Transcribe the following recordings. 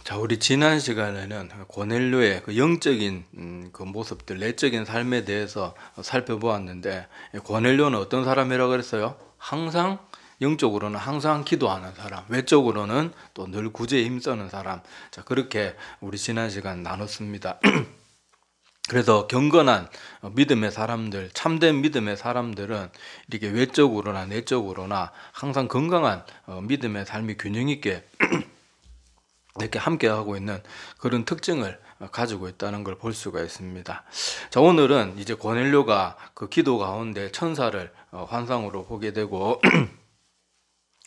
자, 우리 지난 시간에는 고넬료의 그 영적인 그 모습들, 내적인 삶에 대해서 살펴보았는데, 고넬료는 어떤 사람이라고 그랬어요? 항상 영적으로는 항상 기도하는 사람, 외적으로는 또 늘 구제에 힘쓰는 사람. 자, 그렇게 우리 지난 시간 나눴습니다. 그래서 경건한 믿음의 사람들, 참된 믿음의 사람들은 이렇게 외적으로나 내적으로나 항상 건강한 믿음의 삶이 균형 있게 이렇게 함께하고 있는 그런 특징을 가지고 있다는 걸 볼 수가 있습니다. 자, 오늘은 이제 고넬료가 그 기도 가운데 천사를 환상으로 보게 되고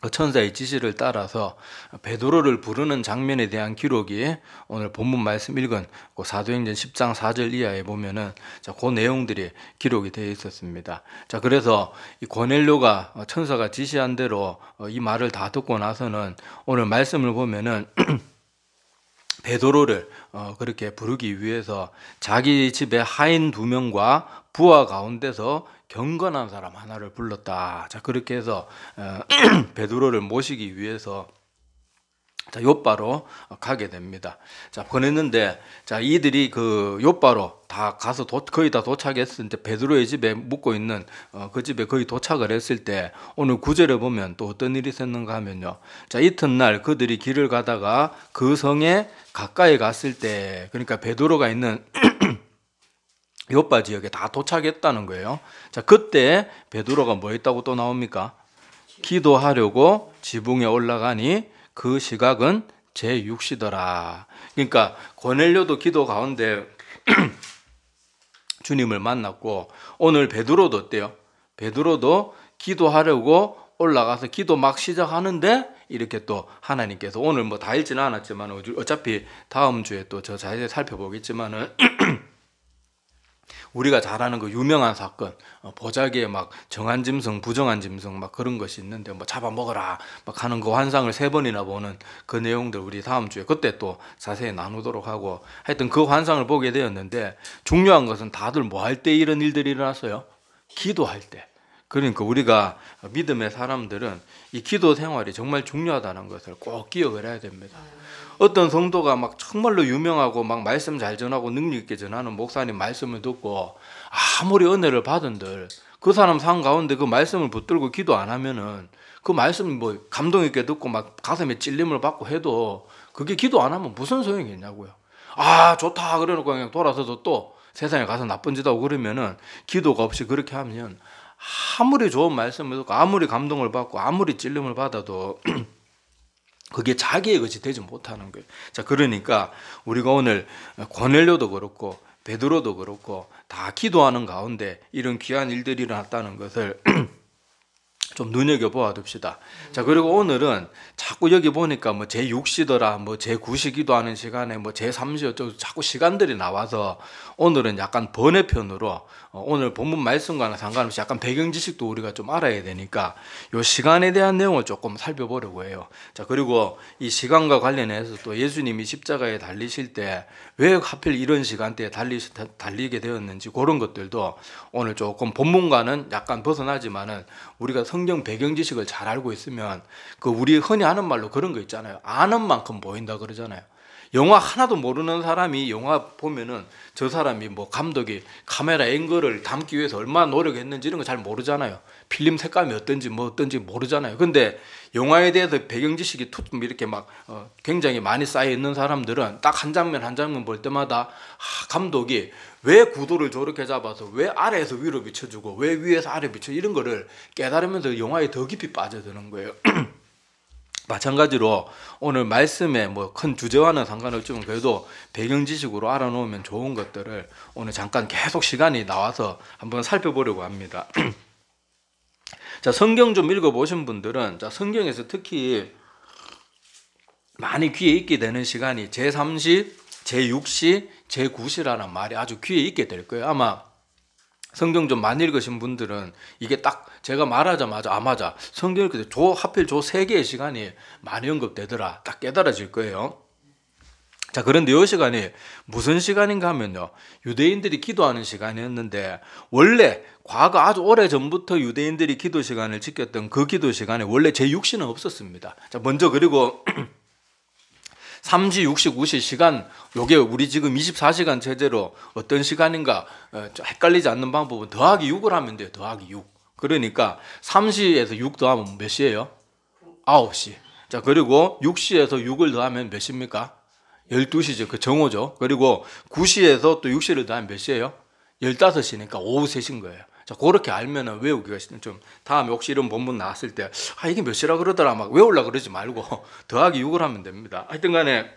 그 천사의 지시를 따라서 베드로를 부르는 장면에 대한 기록이 오늘 본문 말씀 읽은 그 사도행전 10장 4절 이하에 보면은 그 내용들이 기록이 되어 있었습니다. 자, 그래서 이 고넬료가 천사가 지시한 대로 이 말을 다 듣고 나서는 오늘 말씀을 보면은 베드로를 그렇게 부르기 위해서 자기 집에 하인 2명과 부하 가운데서 경건한 사람 하나를 불렀다. 자, 그렇게 해서 베드로를 모시기 위해서 자, 욥바로 가게 됩니다. 자, 보냈는데, 자, 이들이 그 욥바로 다 가서 거의 다 도착했을 때, 베드로의 집에 묵고 있는 그 집에 거의 도착을 했을 때, 오늘 구절에 보면 또 어떤 일이 있었는가 하면요. 자, 이튿날 그들이 길을 가다가 그 성에 가까이 갔을 때, 그러니까 베드로가 있는 욥바 지역에 다 도착했다는 거예요. 자, 그때 베드로가 뭐 했다고 또 나옵니까? 기도하려고 지붕에 올라가니 그 시각은 제6시더라. 그러니까 고넬료도 기도 가운데 주님을 만났고, 오늘 베드로도 어때요? 베드로도 기도하려고 올라가서 기도 막 시작하는데 이렇게 또 하나님께서, 오늘 뭐 다 읽지는 않았지만 어차피 다음 주에 또 저 자세히 살펴보겠지만은 우리가 잘 아는 그 유명한 사건, 보자기에 막 정한 짐승, 부정한 짐승 막 그런 것이 있는데 뭐 잡아먹어라 막 하는 그 환상을 3번이나 보는 그 내용들 우리 다음 주에 그때 또 자세히 나누도록 하고, 하여튼 그 환상을 보게 되었는데, 중요한 것은 다들 뭐 할 때 이런 일들이 일어났어요? 기도할 때. 그러니까 우리가 믿음의 사람들은 이 기도 생활이 정말 중요하다는 것을 꼭 기억을 해야 됩니다. 어떤 성도가 막 정말로 유명하고 막 말씀 잘 전하고 능력 있게 전하는 목사님 말씀을 듣고 아무리 은혜를 받은들 그 사람 상 가운데 그 말씀을 붙들고 기도 안 하면은 그 말씀 뭐 감동 있게 듣고 막 가슴에 찔림을 받고 해도 그게 기도 안 하면 무슨 소용이 있냐고요. 아, 좋다 그래놓고 그냥 돌아서서 또 세상에 가서 나쁜 짓 하고 그러면은, 기도가 없이 그렇게 하면 아무리 좋은 말씀을 듣고 아무리 감동을 받고 아무리 찔림을 받아도 그게 자기의 것이 되지 못하는 거예요. 자, 그러니까 우리가 오늘 고넬료도 그렇고 베드로도 그렇고 다 기도하는 가운데 이런 귀한 일들이 일어났다는 것을 좀 눈여겨보아 둡시다. 자, 그리고 오늘은 자꾸 여기 보니까 뭐 제6시더라, 뭐 제9시 기도하는 시간에 뭐 제3시 어쩌고 자꾸 시간들이 나와서 오늘은 약간 번외편으로 오늘 본문 말씀과는 상관없이 약간 배경 지식도 우리가 좀 알아야 되니까 이 시간에 대한 내용을 조금 살펴보려고 해요. 자, 그리고 이 시간과 관련해서 또 예수님이 십자가에 달리실 때 왜 하필 이런 시간대에 달리게 되었는지 그런 것들도 오늘 조금 본문과는 약간 벗어나지만은 우리가 성경 배경 지식을 잘 알고 있으면 그 우리 흔히 하는 말로 그런 거 있잖아요. 아는 만큼 보인다 그러잖아요. 영화 하나도 모르는 사람이 영화 보면은 저 사람이 뭐 감독이 카메라 앵글을 담기 위해서 얼마나 노력했는지 이런 거 잘 모르잖아요. 필름 색감이 어떤지 뭐 어떤지 모르잖아요. 근데 영화에 대해서 배경 지식이 이렇게 막 굉장히 많이 쌓여 있는 사람들은 딱 한 장면 한 장면 볼 때마다 감독이 왜 구도를 저렇게 잡아서 왜 아래에서 위로 비춰주고 왜 위에서 아래 비춰, 이런 거를 깨달으면서 영화에 더 깊이 빠져드는 거예요. 마찬가지로 오늘 말씀의 뭐 큰 주제와는 상관없지만 그래도 배경 지식으로 알아놓으면 좋은 것들을 오늘 잠깐 계속 시간이 나와서 한번 살펴보려고 합니다. 자, 성경 좀 읽어보신 분들은 자, 성경에서 특히 많이 귀에 있게 되는 시간이 제3시, 제6시, 제9시라는 말이 아주 귀에 있게 될 거예요. 아마 성경 좀 많이 읽으신 분들은 이게 딱 제가 말하자마자 맞아, 성경 읽을 때 하필 저 3개의 시간이 많이 언급되더라 딱 깨달아질 거예요. 자, 그런데 이 시간이 무슨 시간인가 하면요, 유대인들이 기도하는 시간이었는데, 원래 과거 아주 오래전부터 유대인들이 기도 시간을 지켰던 그 기도 시간에 원래 제6시는 없었습니다. 자, 먼저 그리고 3시, 6시, 9시 시간, 요게 우리 지금 24시간 체제로 어떤 시간인가 헷갈리지 않는 방법은 더하기 6을 하면 돼요. 더하기 6. 그러니까 3시에서 6 더하면 몇 시예요? 9시. 자, 그리고 6시에서 6을 더하면 몇 시입니까? 12시죠. 그 정오죠. 그리고 9시에서 또 6시를 더하면 몇 시예요? 15시니까 오후 3시인 거예요. 자, 그렇게 알면은 외우기가 좀, 다음에 혹시 이런 본문 나왔을 때, 이게 몇 시라 그러더라, 막 외우려고 그러지 말고, 더하기 6을 하면 됩니다. 하여튼 간에,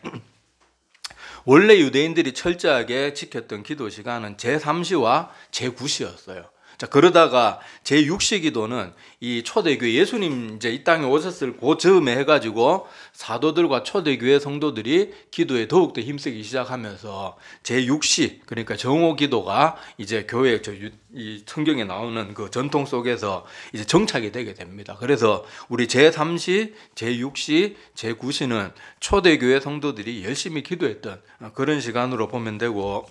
원래 유대인들이 철저하게 지켰던 기도 시간은 제3시와 제9시였어요. 자, 그러다가 제6시 기도는 이 초대교회 예수님 이제 이 땅에 오셨을 그 즈음에 해가지고 사도들과 초대교회 성도들이 기도에 더욱더 힘쓰기 시작하면서 제6시, 그러니까 정오 기도가 이제 교회 이 성경에 나오는 그 전통 속에서 이제 정착이 되게 됩니다. 그래서 우리 제3시, 제6시, 제9시는 초대교회 성도들이 열심히 기도했던 그런 시간으로 보면 되고,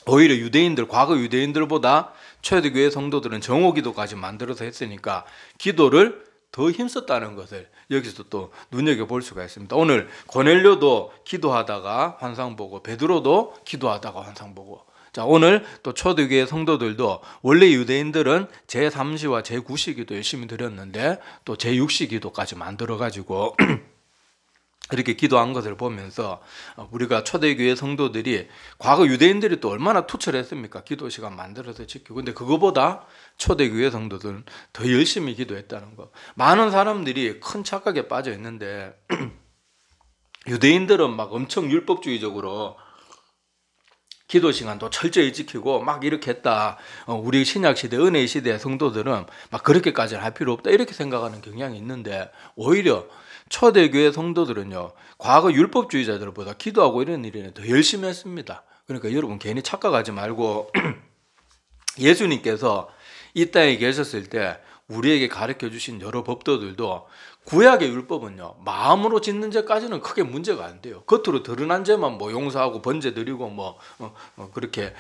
오히려 유대인들, 과거 유대인들보다 초대교회 성도들은 정오기도까지 만들어서 했으니까 기도를 더 힘썼다는 것을 여기서 또 눈여겨볼 수가 있습니다. 오늘 고넬료도 기도하다가 환상 보고, 베드로도 기도하다가 환상 보고, 자, 오늘 또 초대교회 성도들도 원래 유대인들은 제3시와 제9시 기도 열심히 드렸는데 또 제6시 기도까지 만들어가지고 이렇게 기도한 것을 보면서 우리가 초대교회 성도들이 과거 유대인들이 또 얼마나 투철했습니까? 기도 시간 만들어서 지키고. 근데 그거보다 초대교회 성도들은 더 열심히 기도했다는 거. 많은 사람들이 큰 착각에 빠져 있는데 유대인들은 막 엄청 율법주의적으로 기도 시간도 철저히 지키고 막 이렇게 했다. 우리 신약시대, 은혜의 시대 성도들은 막 그렇게까지는 할 필요 없다. 이렇게 생각하는 경향이 있는데 오히려 초대교회 성도들은요, 과거 율법주의자들보다 기도하고 이런 일에는 더 열심히 했습니다. 그러니까 여러분 괜히 착각하지 말고 예수님께서 이 땅에 계셨을 때 우리에게 가르쳐 주신 여러 법도들도 구약의 율법은요, 마음으로 짓는 죄까지는 크게 문제가 안 돼요. 겉으로 드러난 죄만 뭐 용서하고 번제 드리고 그렇게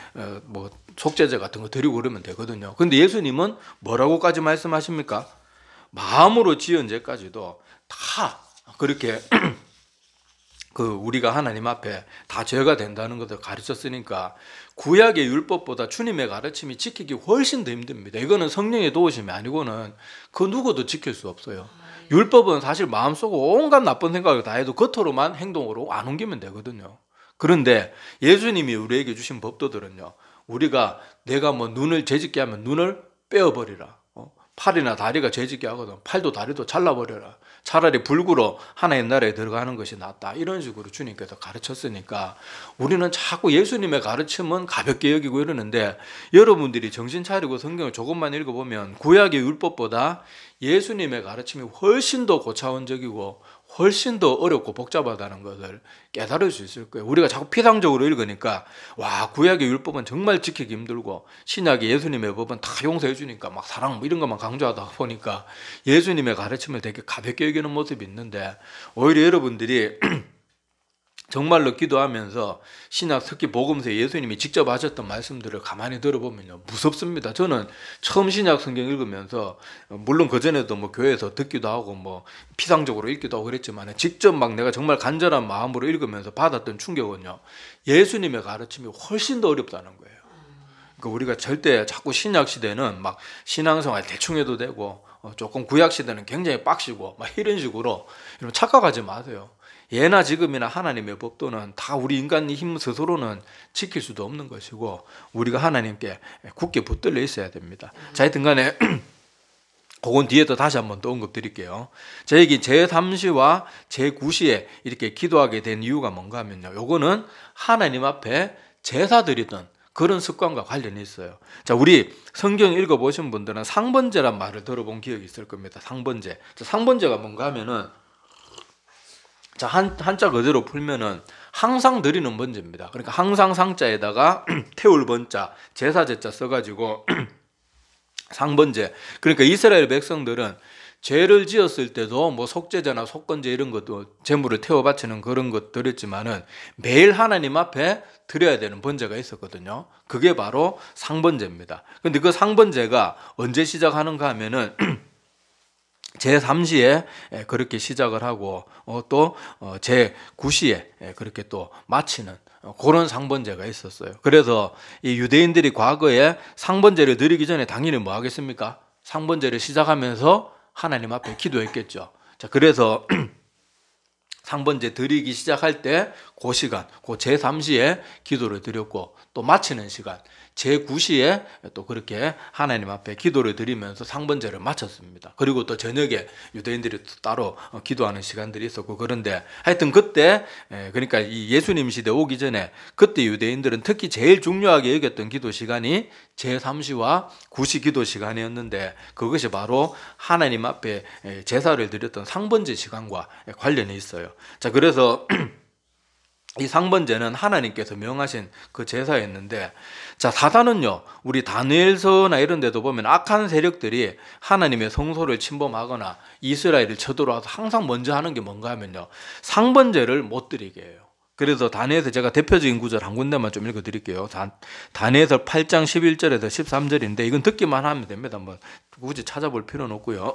속죄제 같은 거 드리고 그러면 되거든요. 근데 예수님은 뭐라고까지 말씀하십니까? 마음으로 지은 죄까지도 다 그렇게 우리가 하나님 앞에 다 죄가 된다는 것을 가르쳤으니까 구약의 율법보다 주님의 가르침이 지키기 훨씬 더 힘듭니다. 이거는 성령의 도우심이 아니고는 그 누구도 지킬 수 없어요. 율법은 사실 마음속으로 온갖 나쁜 생각을 다 해도 겉으로만 행동으로 안 옮기면 되거든요. 그런데 예수님이 우리에게 주신 법도들은요, 우리가 내가 눈을 죄짓게 하면 눈을 빼어버리라. 팔이나 다리가 죄짓게 하거든. 팔도 다리도 잘라버려라. 차라리 불구로 하나님 나라에 들어가는 것이 낫다. 이런 식으로 주님께서 가르쳤으니까 우리는 자꾸 예수님의 가르침은 가볍게 여기고 이러는데, 여러분들이 정신 차리고 성경을 조금만 읽어보면 구약의 율법보다 예수님의 가르침이 훨씬 더 고차원적이고 훨씬 더 어렵고 복잡하다는 것을 깨달을 수 있을 거예요. 우리가 자꾸 피상적으로 읽으니까 와, 구약의 율법은 정말 지키기 힘들고 신약의 예수님의 법은 다 용서해 주니까 막 사랑 이런 것만 강조하다 보니까 예수님의 가르침을 되게 가볍게 여기는 모습이 있는데, 오히려 여러분들이 정말로 기도하면서 신약, 특히 복음서에 예수님이 직접 하셨던 말씀들을 가만히 들어보면요, 무섭습니다. 저는 처음 신약 성경 읽으면서 물론 그전에도 교회에서 듣기도 하고 피상적으로 읽기도 하고 그랬지만 직접 막 내가 정말 간절한 마음으로 읽으면서 받았던 충격은요, 예수님의 가르침이 훨씬 더 어렵다는 거예요. 그러니까 우리가 절대 자꾸 신약 시대는 막 신앙생활 대충 해도 되고 조금 구약 시대는 굉장히 빡시고 막 이런 식으로 여러분 착각하지 마세요. 예나 지금이나 하나님의 법도는 다 우리 인간의 힘 스스로는 지킬 수도 없는 것이고 우리가 하나님께 굳게 붙들려 있어야 됩니다. 자, 하여튼 간에 그건 뒤에도 다시 한번 또 언급드릴게요. 자, 여기 제3시와 제9시에 이렇게 기도하게 된 이유가 뭔가 하면요, 요거는 하나님 앞에 제사 드리던 그런 습관과 관련이 있어요. 자, 우리 성경 읽어보신 분들은 상번제란 말을 들어본 기억이 있을 겁니다. 상번제. 자, 상번제가 뭔가 하면은, 자, 한자 그대로 풀면은 항상 드리는 번제입니다. 그러니까 항상 상자에다가 태울 번자, 제사제자 써가지고 상번제. 그러니까 이스라엘 백성들은 죄를 지었을 때도 속죄제나 속건제 이런 것도 제물을 태워 바치는 그런 것 드렸지만은 매일 하나님 앞에 드려야 되는 번제가 있었거든요. 그게 바로 상번제입니다. 근데 그 상번제가 언제 시작하는가 하면은 제3시에 그렇게 시작을 하고 또 제9시에 그렇게 또 마치는 그런 상번제가 있었어요. 그래서 이 유대인들이 과거에 상번제를 드리기 전에 당연히 뭐 하겠습니까? 상번제를 시작하면서 하나님 앞에 기도했겠죠. 자, 그래서 상번제 드리기 시작할 때 그 시간, 그 제3시에 기도를 드렸고 또 마치는 시간, 제9시에 또 그렇게 하나님 앞에 기도를 드리면서 상번제를 마쳤습니다. 그리고 또 저녁에 유대인들이 또 따로 기도하는 시간들이 있었고, 그런데 하여튼 그때 그러니까 이 예수님 시대 오기 전에 그때 유대인들은 특히 제일 중요하게 여겼던 기도 시간이 제3시와 9시 기도 시간이었는데, 그것이 바로 하나님 앞에 제사를 드렸던 상번제 시간과 관련이 있어요. 자, 그래서 이 상번제는 하나님께서 명하신 그 제사였는데, 자, 사단은요, 우리 다니엘서나 이런 데도 보면 악한 세력들이 하나님의 성소를 침범하거나 이스라엘을 쳐들어와서 항상 먼저 하는 게 뭔가 하면요, 상번제를 못 드리게 해요. 그래서 다니엘서 제가 대표적인 구절 한 군데만 좀 읽어드릴게요. 다니엘서 8장 11절에서 13절인데 이건 듣기만 하면 됩니다. 뭐 굳이 찾아볼 필요는 없고요.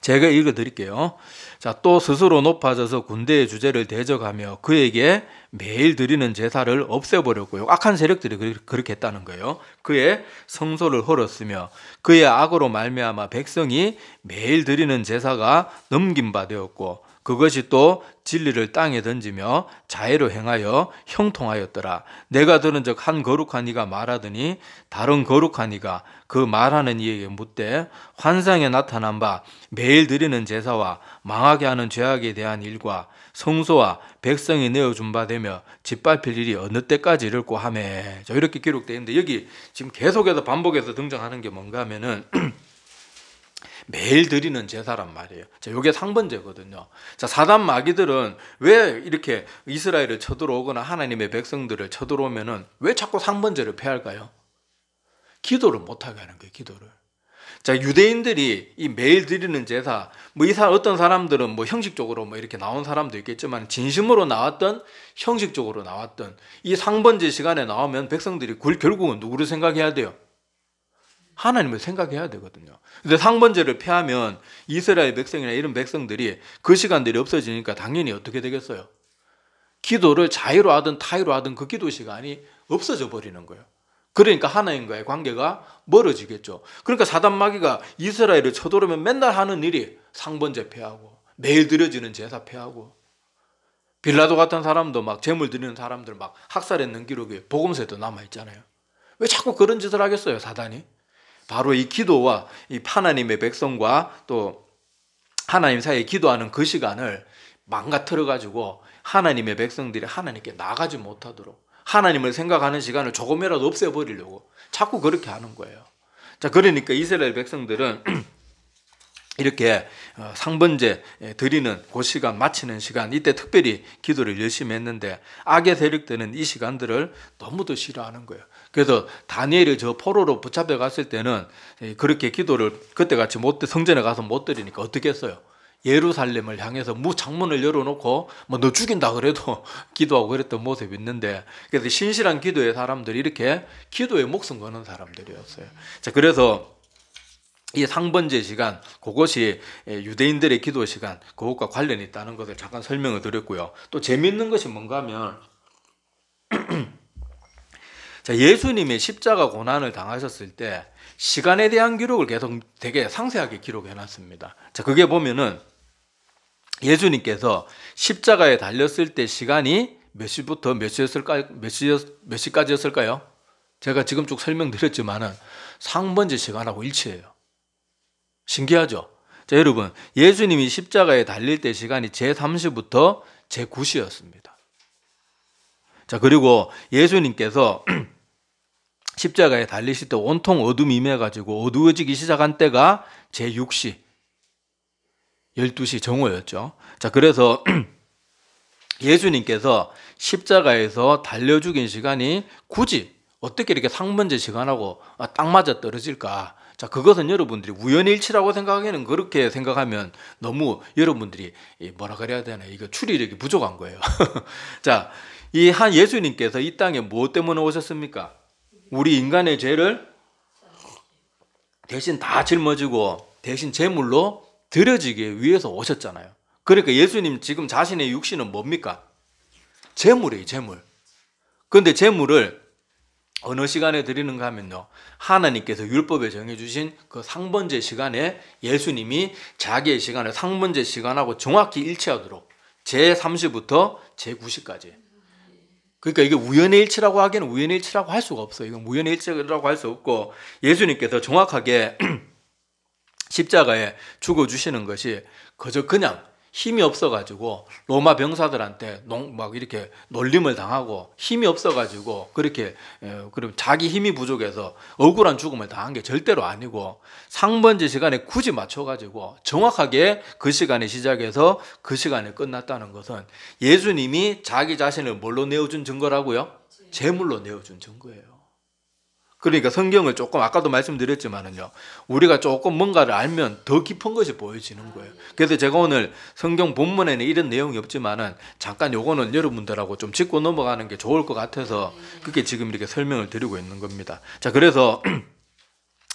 제가 읽어드릴게요. 자, 또 스스로 높아져서 군대의 주제를 대적하며 그에게 매일 드리는 제사를 없애버렸고요. 악한 세력들이 그렇게 했다는 거예요. 그의 성소를 헐었으며 그의 악으로 말미암아 백성이 매일 드리는 제사가 넘긴 바 되었고, 그것이 또 진리를 땅에 던지며 자애로 행하여 형통하였더라. 내가 들은 적 한 거룩한 이가 말하더니 다른 거룩한 이가 그 말하는 이에게 묻되, 환상에 나타난 바 매일 드리는 제사와 망하게 하는 죄악에 대한 일과 성소와 백성이 내어준 바 되며 짓밟힐 일이 어느 때까지 이를꼬 하매. 이렇게 기록되어 있는데, 여기 지금 계속해서 반복해서 등장하는 게 뭔가 하면은 매일 드리는 제사란 말이에요. 자, 이게 상번제거든요. 자, 사단 마귀들은 왜 이렇게 이스라엘을 쳐들어오거나 하나님의 백성들을 쳐들어오면은 왜 자꾸 상번제를 폐할까요? 기도를 못하게 하는 거예요, 기도를. 자, 유대인들이 이 매일 드리는 제사, 뭐 어떤 사람들은 뭐 형식적으로 뭐 이렇게 나온 사람도 있겠지만, 진심으로 나왔던, 형식적으로 나왔던 이 상번제 시간에 나오면 백성들이 결국은 누구를 생각해야 돼요? 하나님을 생각해야 되거든요. 근데 상번제를 폐하면 이스라엘 백성이나 이런 백성들이 그 시간들이 없어지니까 당연히 어떻게 되겠어요? 기도를 자의로 하든 타의로 하든 그 기도 시간이 없어져 버리는 거예요. 그러니까 하나님과의 관계가 멀어지겠죠. 그러니까 사단 마귀가 이스라엘을 쳐들어오면 맨날 하는 일이 상번제 폐하고 매일 드려지는 제사 폐하고, 빌라도 같은 사람도 막 제물 드리는 사람들 막 학살했는 기록이 복음서에도 남아있잖아요. 왜 자꾸 그런 짓을 하겠어요, 사단이? 바로 이 기도와 이 하나님의 백성과 또 하나님 사이에 기도하는 그 시간을 망가뜨려 가지고 하나님의 백성들이 하나님께 나가지 못하도록, 하나님을 생각하는 시간을 조금이라도 없애버리려고 자꾸 그렇게 하는 거예요. 자, 그러니까 이스라엘 백성들은 이렇게 상번제 드리는 그 시간, 마치는 시간, 이때 특별히 기도를 열심히 했는데, 악의 세력들은 이 시간들을 너무도 싫어하는 거예요. 그래서 다니엘이 저 포로로 붙잡혀 갔을 때는 그렇게 기도를 그때같이 성전에 가서 못 드리니까 어떻게 했어요? 예루살렘을 향해서 창문을 열어놓고 뭐 너 죽인다 그래도 기도하고 그랬던 모습이 있는데, 그래서 신실한 기도의 사람들이 이렇게 기도에 목숨 거는 사람들이었어요. 자, 그래서 이 상번제 시간, 그것이 유대인들의 기도 시간, 그것과 관련이 있다는 것을 잠깐 설명을 드렸고요. 또 재미있는 것이 뭔가 하면 자, 예수님이 십자가 고난을 당하셨을 때 시간에 대한 기록을 계속 되게 상세하게 기록해 놨습니다. 자, 그게 보면은 예수님께서 십자가에 달렸을 때 시간이 몇 시부터 몇 시까지였을까요? 제가 지금 쭉 설명드렸지만은 상번제 시간하고 일치해요. 신기하죠? 자, 여러분, 예수님이 십자가에 달릴 때 시간이 제3시부터 제9시였습니다. 자, 그리고 예수님께서 십자가에 달리실 때 온통 어둠이 임해가지고 어두워지기 시작한 때가 제6시, 12시 정오였죠. 자, 그래서 예수님께서 십자가에서 달려 죽인 시간이 굳이 어떻게 이렇게 상번제 시간하고 딱 맞아 떨어질까? 자, 그것은 여러분들이 우연일치라고 생각하기에는, 그렇게 생각하면 너무 여러분들이 뭐라 그래야 되나, 이거 추리력이 부족한 거예요. 자, 이 한 예수님께서 이 땅에 무엇 때문에 오셨습니까? 우리 인간의 죄를 대신 다 짊어지고 대신 제물로 드려지기 위해서 오셨잖아요. 그러니까 예수님 지금 자신의 육신은 뭡니까? 제물이에요, 제물. 그런데 제물을 어느 시간에 드리는가 하면요, 하나님께서 율법에 정해주신 그 상번제 시간에 예수님이 자기의 시간을 상번제 시간하고 정확히 일치하도록 제30부터 제90까지, 그러니까 이게 우연의 일치라고 하기에는 우연의 일치라고 할 수가 없어요. 이건 우연의 일치라고 할 수 없고, 예수님께서 정확하게 십자가에 죽어주시는 것이 그저 그냥 힘이 없어가지고 로마 병사들한테 막 이렇게 놀림을 당하고 힘이 없어가지고 그렇게 그럼 자기 힘이 부족해서 억울한 죽음을 당한 게 절대로 아니고, 상번제 시간에 굳이 맞춰가지고 정확하게 그 시간에 시작해서 그 시간에 끝났다는 것은 예수님이 자기 자신을 뭘로 내어준 증거라고요? 제물로 내어준 증거예요. 그러니까 성경을 조금, 아까도 말씀드렸지만은요, 우리가 조금 뭔가를 알면 더 깊은 것이 보여지는 거예요. 그래서 제가 오늘 성경 본문에는 이런 내용이 없지만은 잠깐 요거는 여러분들하고 좀 짚고 넘어가는 게 좋을 것 같아서 그렇게 지금 이렇게 설명을 드리고 있는 겁니다. 자, 그래서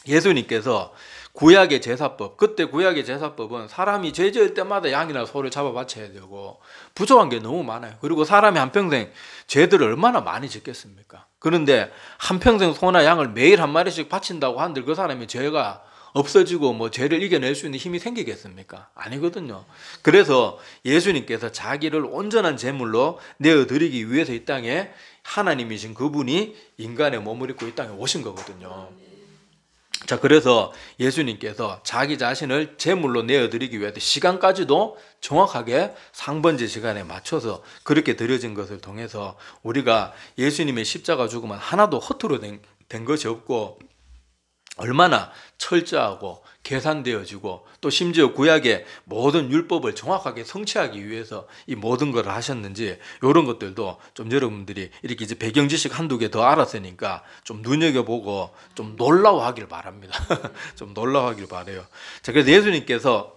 예수님께서 구약의 제사법, 그때 구약의 제사법은 사람이 죄 지을 때마다 양이나 소를 잡아 바쳐야 되고 부족한 게 너무 많아요. 그리고 사람이 한평생 죄들을 얼마나 많이 짓겠습니까? 그런데 한평생 소나 양을 매일 한 마리씩 바친다고 한들 그 사람이 죄가 없어지고 뭐 죄를 이겨낼 수 있는 힘이 생기겠습니까? 아니거든요. 그래서 예수님께서 자기를 온전한 제물로 내어드리기 위해서 이 땅에, 하나님이신 그분이 인간의 몸을 입고 이 땅에 오신 거거든요. 자, 그래서 예수님께서 자기 자신을 제물로 내어드리기 위해서 시간까지도 정확하게 상번제 시간에 맞춰서 그렇게 드려진 것을 통해서 우리가 예수님의 십자가 죽음은 하나도 허투루 된 것이 없고 얼마나 철저하고 계산되어지고, 또 심지어 구약의 모든 율법을 정확하게 성취하기 위해서 이 모든 걸 하셨는지, 이런 것들도 좀 여러분들이 이렇게 이제 배경 지식 한두 개 더 알았으니까 좀 눈여겨보고 좀 놀라워하길 바랍니다. 좀 놀라워하길 바라요. 자, 그래서 예수님께서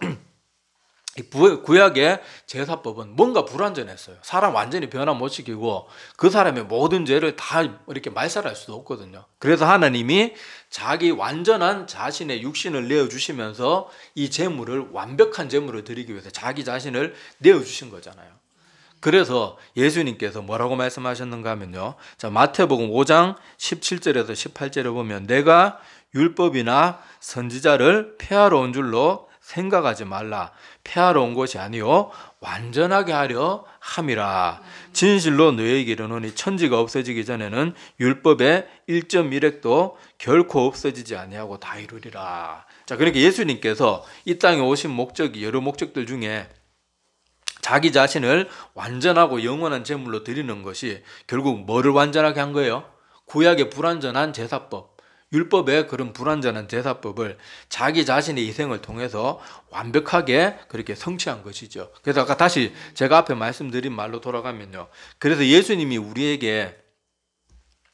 이 구약의 제사법은 뭔가 불완전했어요. 사람 완전히 변화 못 시키고 그 사람의 모든 죄를 다 이렇게 말살할 수도 없거든요. 그래서 하나님이 자기 완전한 자신의 육신을 내어주시면서 이 제물을, 완벽한 제물을 드리기 위해서 자기 자신을 내어주신 거잖아요. 그래서 예수님께서 뭐라고 말씀하셨는가 하면요, 자, 마태복음 5장 17절에서 18절에 보면 내가 율법이나 선지자를 폐하러 온 줄로 생각하지 말라. 폐하러 온 것이 아니요 완전하게 하려 함이라. 진실로 너희에게 이르노니 천지가 없어지기 전에는 율법의 1.1획도 결코 없어지지 아니하고 다 이루리라. 자, 그러니까 예수님께서 이 땅에 오신 목적이 여러 목적들 중에 자기 자신을 완전하고 영원한 제물로 드리는 것이 결국 뭐를 완전하게 한 거예요? 구약의 불완전한 제사법, 율법의 그런 불완전한 제사법을 자기 자신의 희생을 통해서 완벽하게 그렇게 성취한 것이죠. 그래서 아까 다시 제가 앞에 말씀드린 말로 돌아가면요, 그래서 예수님이 우리에게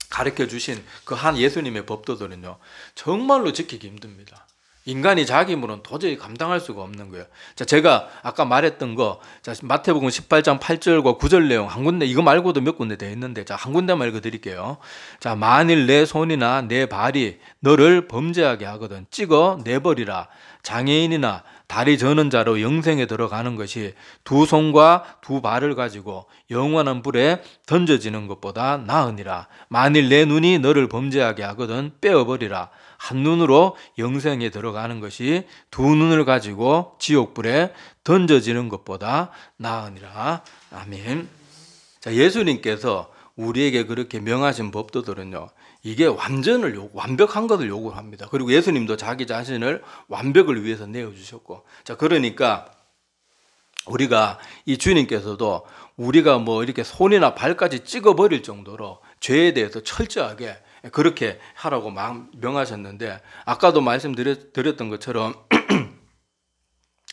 가르쳐 주신 그 한 예수님의 법도들은요, 정말로 지키기 힘듭니다. 인간이 자기 힘으로는 도저히 감당할 수가 없는 거예요. 자, 제가 아까 말했던 거, 자, 마태복음 18장 8절과 9절 내용 한 군데, 이거 말고도 몇 군데 되어 있는데, 자, 한 군데만 읽어드릴게요. 자, 만일 내 손이나 내 발이 너를 범죄하게 하거든 찍어 내버리라. 장애인이나 다리 저는 자로 영생에 들어가는 것이 두 손과 두 발을 가지고 영원한 불에 던져지는 것보다 나으니라. 만일 내 눈이 너를 범죄하게 하거든 빼어버리라. 한 눈으로 영생에 들어가는 것이 두 눈을 가지고 지옥불에 던져지는 것보다 나으니라. 아멘. 자, 예수님께서 우리에게 그렇게 명하신 법도들은요, 이게 완벽한 것을 요구합니다. 그리고 예수님도 자기 자신을 완벽을 위해서 내어주셨고, 자, 그러니까 우리가 이 주님께서도 우리가 뭐 이렇게 손이나 발까지 찍어버릴 정도로 죄에 대해서 철저하게 그렇게 하라고 명하셨는데, 아까도 말씀드렸던 것처럼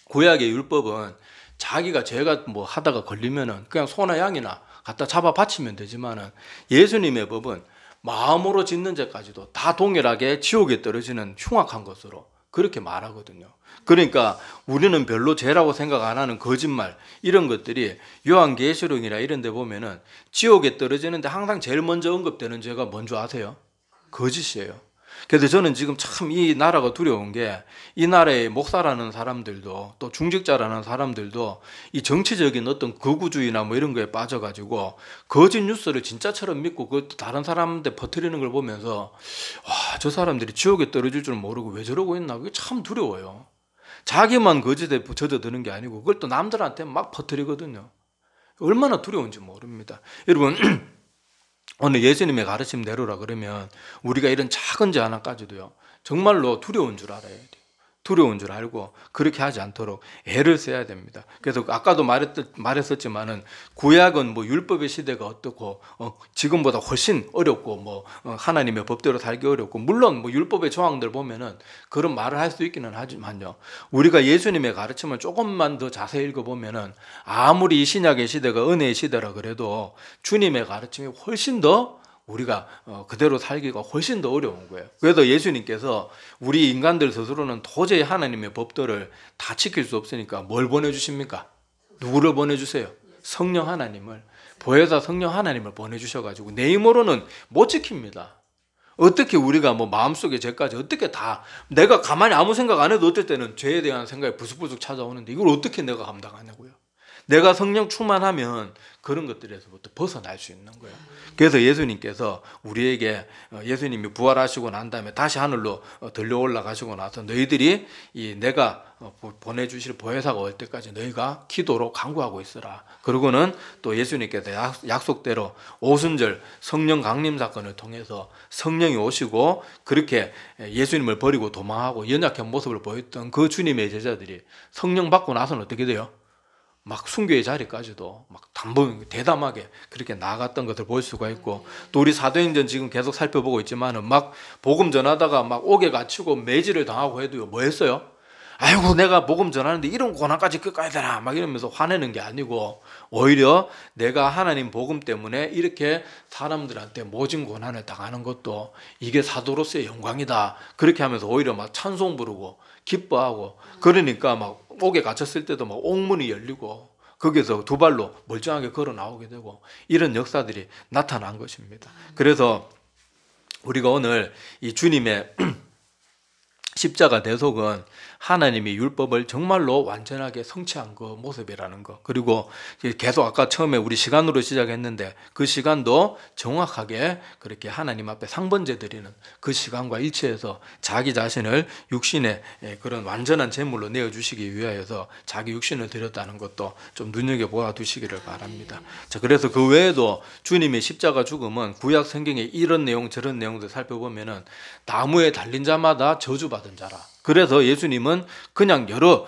구약의 율법은 자기가 죄가 뭐 하다가 걸리면은 그냥 소나 양이나 갖다 잡아 바치면 되지만은, 예수님의 법은 마음으로 짓는 죄까지도 다 동일하게 지옥에 떨어지는 흉악한 것으로 그렇게 말하거든요. 그러니까 우리는 별로 죄라고 생각 안 하는 거짓말, 이런 것들이 요한계시록이나 이런 데 보면은 지옥에 떨어지는데 항상 제일 먼저 언급되는 죄가 뭔 줄 아세요? 거짓이에요. 그래서 저는 지금 참 이 나라가 두려운 게 이 나라의 목사라는 사람들도 또 중직자라는 사람들도 이 정치적인 어떤 극우주의나 뭐 이런 거에 빠져가지고 거짓 뉴스를 진짜처럼 믿고 그 다른 사람한테 퍼뜨리는 걸 보면서 와, 저 사람들이 지옥에 떨어질 줄 모르고 왜 저러고 있나 그게 참 두려워요. 자기만 거짓에 젖어드는 게 아니고 그걸 또 남들한테 막 퍼뜨리거든요. 얼마나 두려운지 모릅니다. 여러분 오늘 예수님의 가르침대로라 그러면 우리가 이런 작은 죄 하나까지도요 정말로 두려운 줄 알아야 돼요. 두려운 줄 알고 그렇게 하지 않도록 애를 써야 됩니다. 그래서 아까도 말했었지만은 구약은 뭐 율법의 시대가 어떻고 지금보다 훨씬 어렵고 뭐 하나님의 법대로 살기 어렵고 물론 뭐 율법의 조항들 보면은 그런 말을 할 수 있기는 하지만요. 우리가 예수님의 가르침을 조금만 더 자세히 읽어보면은 아무리 이 신약의 시대가 은혜의 시대라 그래도 주님의 가르침이 훨씬 더 우리가 그대로 살기가 훨씬 더 어려운 거예요. 그래서 예수님께서 우리 인간들 스스로는 도저히 하나님의 법도를 다 지킬 수 없으니까 뭘 보내주십니까? 누구를 보내주세요? 성령 하나님을, 보혜사 성령 하나님을 보내주셔가지고 내 힘으로는 못 지킵니다. 어떻게 우리가 뭐 마음속에 죄까지 어떻게 다 내가 가만히 아무 생각 안 해도 어떨 때는 죄에 대한 생각이 부스부스 찾아오는데 이걸 어떻게 내가 감당하냐고요. 내가 성령 충만하면 그런 것들에서부터 벗어날 수 있는 거예요. 그래서 예수님께서 우리에게 예수님이 부활하시고 난 다음에 다시 하늘로 들려 올라가시고 나서 너희들이 이 내가 보내주실 보혜사가 올 때까지 너희가 기도로 간구하고 있으라. 그러고는 또 예수님께서 약속대로 오순절 성령 강림 사건을 통해서 성령이 오시고 그렇게 예수님을 버리고 도망하고 연약한 모습을 보였던 그 주님의 제자들이 성령 받고 나서는 어떻게 돼요? 막 순교의 자리까지도 막 대담하게 그렇게 나아갔던 것을 볼 수가 있고 또 우리 사도행전 지금 계속 살펴보고 있지만은 막 복음 전하다가 막 옥에 갇히고 매질을 당하고 해도요 뭐 했어요? 아이고 내가 복음 전하는데 이런 고난까지 겪어야 되나 막 이러면서 화내는 게 아니고 오히려 내가 하나님 복음 때문에 이렇게 사람들한테 모진 고난을 당하는 것도 이게 사도로서의 영광이다 그렇게 하면서 오히려 막 찬송 부르고 기뻐하고 그러니까 막 옥에 갇혔을 때도 막 옥문이 열리고 거기서 두 발로 멀쩡하게 걸어 나오게 되고 이런 역사들이 나타난 것입니다. 그래서 우리가 오늘 이 주님의 십자가 대속은 하나님이 율법을 정말로 완전하게 성취한 그 모습이라는 거. 그리고 계속 아까 처음에 우리 시간으로 시작했는데 그 시간도 정확하게 그렇게 하나님 앞에 상번제 드리는 그 시간과 일치해서 자기 자신을 육신의 그런 완전한 제물로 내어주시기 위하여서 자기 육신을 드렸다는 것도 좀 눈여겨보아 두시기를 바랍니다. 자, 그래서 그 외에도 주님의 십자가 죽음은 구약 성경에 이런 내용 저런 내용들 살펴보면은 나무에 달린 자마다 저주받은 자라. 그래서 예수님은 그냥 여러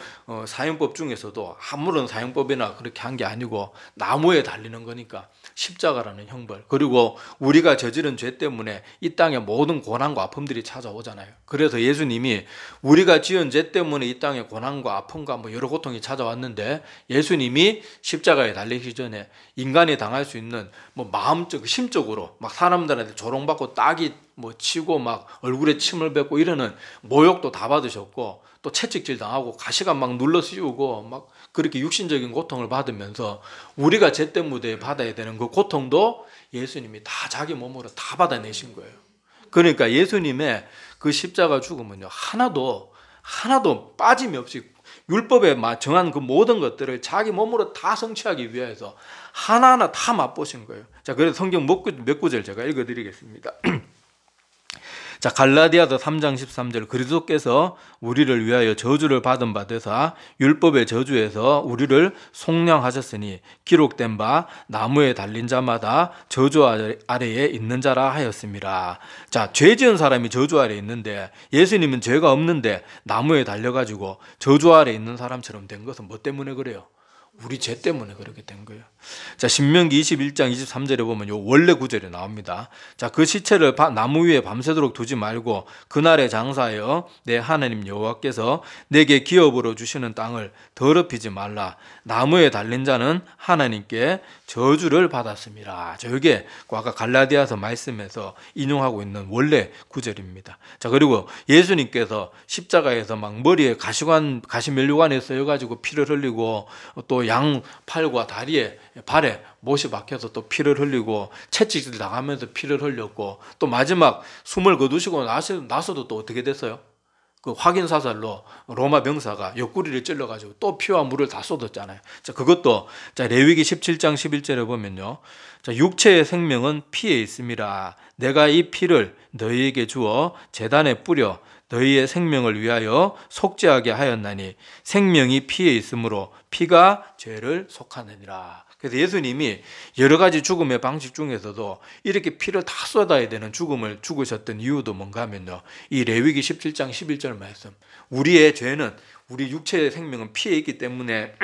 사형법 중에서도 아무런 사형법이나 그렇게 한 게 아니고 나무에 달리는 거니까 십자가라는 형벌 그리고 우리가 저지른 죄 때문에 이 땅에 모든 고난과 아픔들이 찾아오잖아요. 그래서 예수님이 우리가 지은 죄 때문에 이 땅에 고난과 아픔과 뭐 여러 고통이 찾아왔는데 예수님이 십자가에 달리기 전에 인간이 당할 수 있는 뭐 마음적 심적으로 막 사람들한테 조롱받고 딱이 뭐 치고 막 얼굴에 침을 뱉고 이러는 모욕도 다 받으셨고 또 채찍질 당하고 가시가 막 눌러 씌우고 막 그렇게 육신적인 고통을 받으면서 우리가 죄 때문에 받아야 되는 그 고통도 예수님이 다 자기 몸으로 다 받아내신 거예요. 그러니까 예수님의 그 십자가 죽음은요 하나도 빠짐이 없이 율법에 정한 그 모든 것들을 자기 몸으로 다 성취하기 위해서 하나하나 다 맛보신 거예요. 자, 그래서 성경 몇 구절 제가 읽어드리겠습니다. 자, 갈라디아서 3장 13절 그리스도께서 우리를 위하여 저주를 받은 바 되사 율법의 저주에서 우리를 속량하셨으니 기록된 바 나무에 달린 자마다 저주 아래에 있는 자라 하였습니다. 자, 죄 지은 사람이 저주 아래에 있는데 예수님은 죄가 없는데 나무에 달려가지고 저주 아래에 있는 사람처럼 된 것은 뭐 때문에 그래요? 우리 죄 때문에 그렇게 된 거예요. 자, 신명기 21장 23절에 보면 요 원래 구절이 나옵니다. 자, 그 시체를 나무 위에 밤새도록 두지 말고 그날에 장사하여 내 하나님 여호와께서 내게 기업으로 주시는 땅을 더럽히지 말라. 나무에 달린 자는 하나님께 저주를 받았습니다. 자, 이게 아까 갈라디아서 말씀에서 인용하고 있는 원래 구절입니다. 자, 그리고 예수님께서 십자가에서 막 머리에 가시면류관에 쓰여가지고 피를 흘리고 또 양 팔과 다리에 발에 못이 박혀서 또 피를 흘리고 채찍질 당하면서 피를 흘렸고 또 마지막 숨을 거두시고 나서도 또 어떻게 됐어요? 그 확인 사살로 로마 병사가 옆구리를 찔러가지고 또 피와 물을 다 쏟았잖아요. 자, 그것도 자 레위기 17장 11절에 보면요. 자, 육체의 생명은 피에 있음이라. 내가 이 피를 너희에게 주어 제단에 뿌려 너희의 생명을 위하여 속죄하게 하였나니 생명이 피에 있으므로 피가 죄를 속하느니라. 그래서 예수님이 여러 가지 죽음의 방식 중에서도 이렇게 피를 다 쏟아야 되는 죽음을 죽으셨던 이유도 뭔가 하면요. 이 레위기 17장 11절 말씀. 우리의 죄는 우리 육체의 생명은 피에 있기 때문에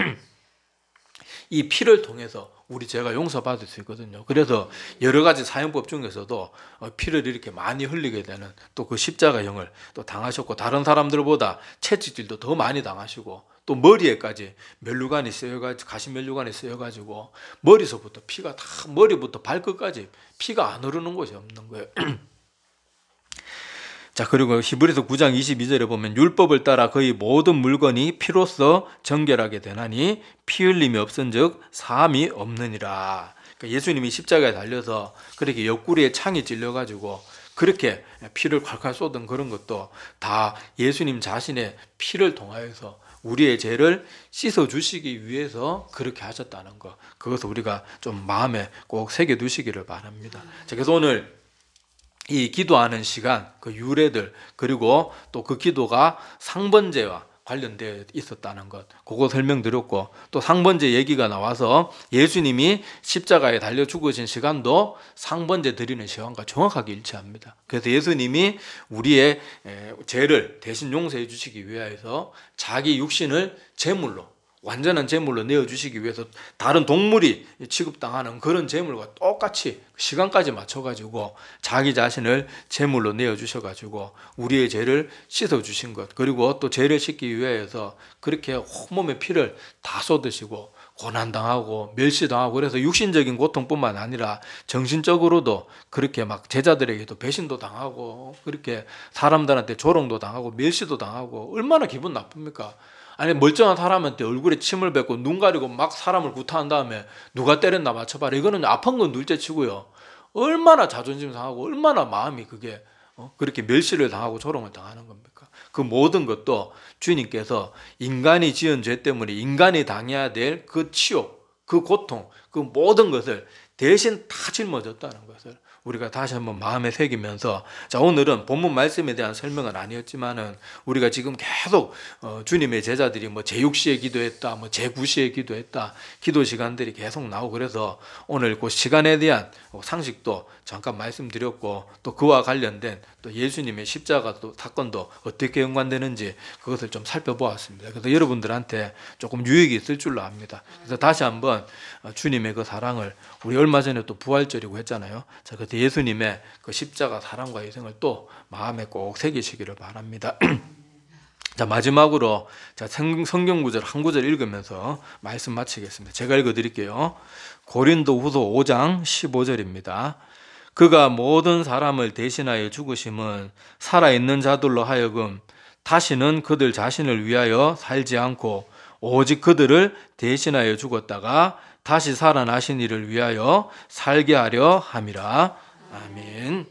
이 피를 통해서 우리 죄가 용서받을 수 있거든요. 그래서 여러 가지 사형법 중에서도 피를 이렇게 많이 흘리게 되는 또 그 십자가형을 또 당하셨고 다른 사람들보다 채찍질도 더 많이 당하시고 또 머리에까지 면류관이 쓰여가지고 가시 면류관이 쓰여가지고 머리서부터 피가 다 머리부터 발끝까지 피가 안 흐르는 곳이 없는 거예요. 자, 그리고 히브리서 9장 22절에 보면 율법을 따라 거의 모든 물건이 피로써 정결하게 되나니 피 흘림이 없은즉 사함이 없느니라. 그러니까 예수님이 십자가에 달려서 그렇게 옆구리에 창이 찔려가지고 그렇게 피를 콸콸 쏟은 그런 것도 다 예수님 자신의 피를 통하여서 우리의 죄를 씻어주시기 위해서 그렇게 하셨다는 것, 그것을 우리가 좀 마음에 꼭 새겨두시기를 바랍니다. 자, 그래서 오늘 이 기도하는 시간, 그 유래들, 그리고 또 그 기도가 상번제와 관련되어 있었다는 것, 그거 설명드렸고, 또 상번제 얘기가 나와서 예수님이 십자가에 달려 죽으신 시간도 상번제 드리는 시간과 정확하게 일치합니다. 그래서 예수님이 우리의 죄를 대신 용서해 주시기 위해서 자기 육신을 제물로, 완전한 제물로 내어주시기 위해서 다른 동물이 취급당하는 그런 제물과 똑같이 시간까지 맞춰가지고 자기 자신을 제물로 내어주셔가지고 우리의 죄를 씻어주신 것, 그리고 또 죄를 씻기 위해서 그렇게 온몸에 피를 다 쏟으시고 고난당하고 멸시당하고, 그래서 육신적인 고통뿐만 아니라 정신적으로도 그렇게 막 제자들에게도 배신도 당하고 그렇게 사람들한테 조롱도 당하고 멸시도 당하고 얼마나 기분 나쁩니까? 아니, 멀쩡한 사람한테 얼굴에 침을 뱉고 눈 가리고 막 사람을 구타한 다음에 누가 때렸나 맞춰봐라. 이거는 아픈 건 둘째치고요. 얼마나 자존심 상하고 얼마나 마음이 그게 그렇게 멸시를 당하고 조롱을 당하는 겁니까? 그 모든 것도 주님께서 인간이 지은 죄 때문에 인간이 당해야 될 그 치욕, 그 고통, 그 모든 것을 대신 다 짊어졌다는 것을 우리가 다시 한번 마음에 새기면서, 자, 오늘은 본문 말씀에 대한 설명은 아니었지만은 우리가 지금 계속 주님의 제자들이 뭐 제6시에 기도했다, 뭐 제9시에 기도했다, 기도 시간들이 계속 나오고, 그래서 오늘 그 시간에 대한 상식도 잠깐 말씀드렸고, 또 그와 관련된 또 예수님의 십자가 사건도 어떻게 연관되는지 그것을 좀 살펴보았습니다. 그래서 여러분들한테 조금 유익이 있을 줄로 압니다. 그래서 다시 한번 주님의 그 사랑을, 우리 얼마 전에 또 부활절이고 했잖아요. 자, 그래서 예수님의 그 십자가 사랑과 희생을 또 마음에 꼭 새기시기를 바랍니다. 자, 마지막으로 자, 성경 구절 한 구절 읽으면서 말씀 마치겠습니다. 제가 읽어드릴게요. 고린도후서 5장 15절입니다. 그가 모든 사람을 대신하여 죽으심은 살아있는 자들로 하여금 다시는 그들 자신을 위하여 살지 않고 오직 그들을 대신하여 죽었다가 다시 살아나신 이를 위하여 살게 하려 함이라. 아멘.